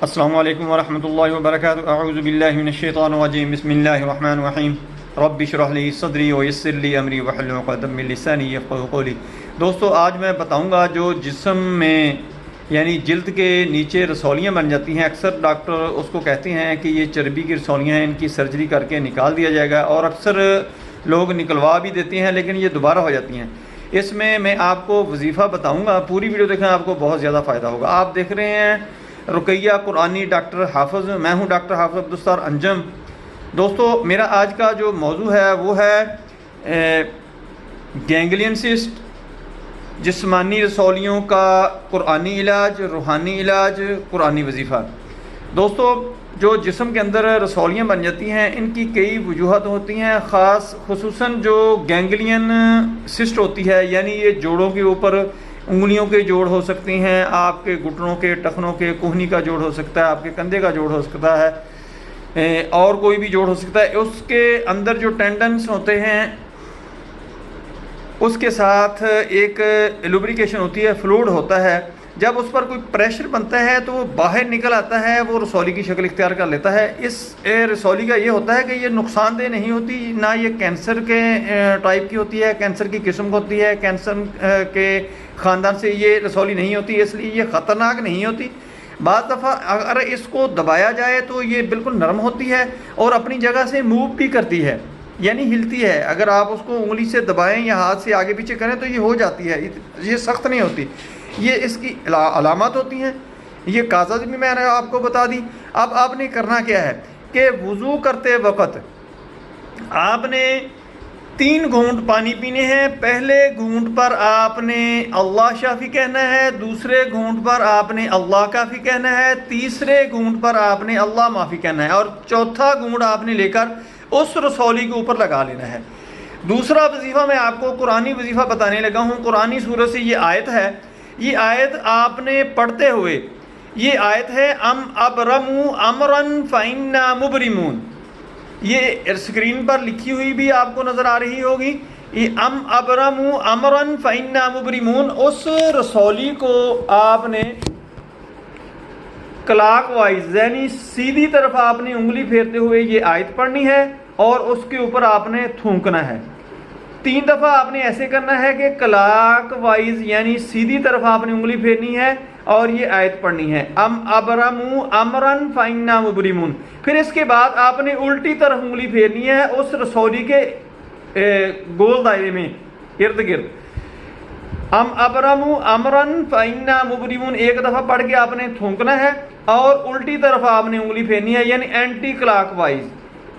السلام علیکم ورحمۃ اللہ وبرکاتہ۔ اعوذ باللہ من الشیطان الرجیم، بسم اللہ الرحمن الرحیم۔ رب اشرح لی صدری ویسر لی امری واحلل عقدۃ من لسانی یفقہوا قولی۔ دوستو آج میں بتاؤں گا جو جسم میں یعنی جلد کے نیچے رسولیاں بن جاتی ہیں، اکثر ڈاکٹر اس کو کہتے ہیں کہ یہ چربی کی رسولیاں ہیں، ان کی سرجری کر کے نکال دیا جائے گا، اور اکثر لوگ نکلوا بھی دیتے ہیں لیکن یہ دوبارہ ہو جاتی ہیں۔ اس میں آپ کو وظیفہ بتاؤں گا، پوری ویڈیو دیکھیں، آپ کو بہت زیادہ فائدہ ہوگا۔ آپ دیکھ رہے ہیں رقیہ قرآنی ڈاکٹر حافظ، میں ہوں ڈاکٹر حافظ عبدالستار انجم۔ دوستو میرا آج کا جو موضوع ہے وہ ہے گینگلین سسٹ، جسمانی رسولیوں کا قرآنی علاج، روحانی علاج، قرآنی وظیفہ۔ دوستو جو جسم کے اندر رسولیاں بن جاتی ہیں ان کی کئی وجوہات ہوتی ہیں، خصوصاً جو گینگلین سسٹ ہوتی ہے، یعنی یہ جوڑوں کے اوپر انگلیوں کے جوڑ ہو سکتی ہیں، آپ کے گھٹنوں کے، ٹخنوں کے، کوہنی کا جوڑ ہو سکتا ہے، آپ کے کندھے کا جوڑ ہو سکتا ہے، اور کوئی بھی جوڑ ہو سکتا ہے۔ اس کے اندر جو ٹینڈنس ہوتے ہیں اس کے ساتھ ایک لوبریکیشن ہوتی ہے، فلوئڈ ہوتا ہے، جب اس پر کوئی پریشر بنتا ہے تو وہ باہر نکل آتا ہے، وہ رسولی کی شکل اختیار کر لیتا ہے۔ اس رسولی کا یہ ہوتا ہے کہ یہ نقصان دہ نہیں ہوتی، نہ یہ کینسر کے ٹائپ کی ہوتی ہے، کینسر کی قسم ہوتی ہے، کینسر کے خاندان سے یہ رسولی نہیں ہوتی، اس لیے یہ خطرناک نہیں ہوتی۔ بعض دفعہ اگر اس کو دبایا جائے تو یہ بالکل نرم ہوتی ہے اور اپنی جگہ سے موو بھی کرتی ہے، یعنی ہلتی ہے۔ اگر آپ اس کو انگلی سے دبائیں یا ہاتھ سے آگے پیچھے کریں تو یہ ہو جاتی ہے، یہ سخت نہیں ہوتی۔ یہ اس کی علامات ہوتی ہیں، یہ کاغذ بھی میں نے آپ کو بتا دی۔ اب آپ نے کرنا کیا ہے کہ وضو کرتے وقت آپ نے 3 گھونٹ پانی پینے ہیں۔ پہلے گھونٹ پر آپ نے اللہ شافی کہنا ہے، دوسرے گھونٹ پر آپ نے اللہ کافی کہنا ہے، تیسرے گھونٹ پر آپ نے اللہ معافی کہنا ہے، اور چوتھا گھونٹ آپ نے لے کر اس رسولی کے اوپر لگا لینا ہے۔ دوسرا وظیفہ میں آپ کو قرآنی وظیفہ بتانے لگا ہوں۔ قرآنی سورت سے یہ آیت ہے، یہ آیت آپ نے پڑھتے ہوئے، یہ آیت ہے ام ابرموا امرا فإنا مبرمون، یہ اسکرین پر لکھی ہوئی بھی آپ کو نظر آ رہی ہوگی، یہ ام ابرموا امرا فإنا مبرمون۔ اس رسولی کو آپ نے کلاک وائز یعنی سیدھی طرف آپ نے انگلی پھیرتے ہوئے یہ آیت پڑھنی ہے اور اس کے اوپر آپ نے تھونکنا ہے۔ 3 دفعہ آپ نے ایسے کرنا ہے کہ کلاک وائز یعنی سیدھی طرف آپ نے انگلی پھیرنی ہے اور یہ آیت پڑھنی ہے ام ابرموا امرا فإنا مبرمون۔ پھر اس کے بعد آپ نے الٹی طرف انگلی پھیرنی ہے اس رسولی کے گول دائرے میں ارد گرد، ام ابرموا امرا فإنا مبرمون، ایک دفعہ پڑھ کے آپ نے تھونکنا ہے اور الٹی طرف آپ نے انگلی پھیرنی ہے یعنی اینٹی کلاک وائز۔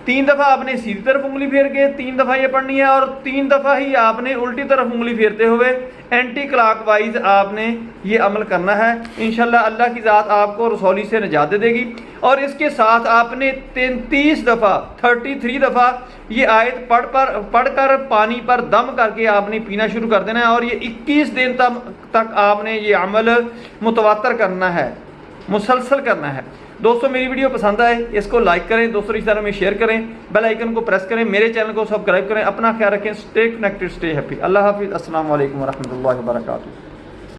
3 دفعہ آپ نے سیدھی طرف انگلی پھیر کے 3 دفعہ یہ پڑھنی ہے، اور 3 دفعہ ہی آپ نے الٹی طرف انگلی پھیرتے ہوئے اینٹی کلاک وائز آپ نے یہ عمل کرنا ہے۔ انشاءاللہ اللہ کی ذات آپ کو رسولی سے نجات دے گی۔ اور اس کے ساتھ آپ نے 33 دفعہ 33 دفعہ یہ آیت پڑھ کر پانی پر دم کر کے آپ نے پینا شروع کر دینا ہے، اور یہ 21 دن تک آپ نے یہ عمل متواتر کرنا ہے، مسلسل کرنا ہے۔ دوستو میری ویڈیو پسند آئے اس کو لائک کریں، دوسروں رشتہ داروں میں شیئر کریں، بیل آئیکن کو پریس کریں، میرے چینل کو سبسکرائب کریں۔ اپنا خیال رکھیں، اسٹے کنیکٹڈ، اسٹے ہیپی۔ اللہ حافظ، السلام علیکم ورحمۃ اللہ وبرکاتہ۔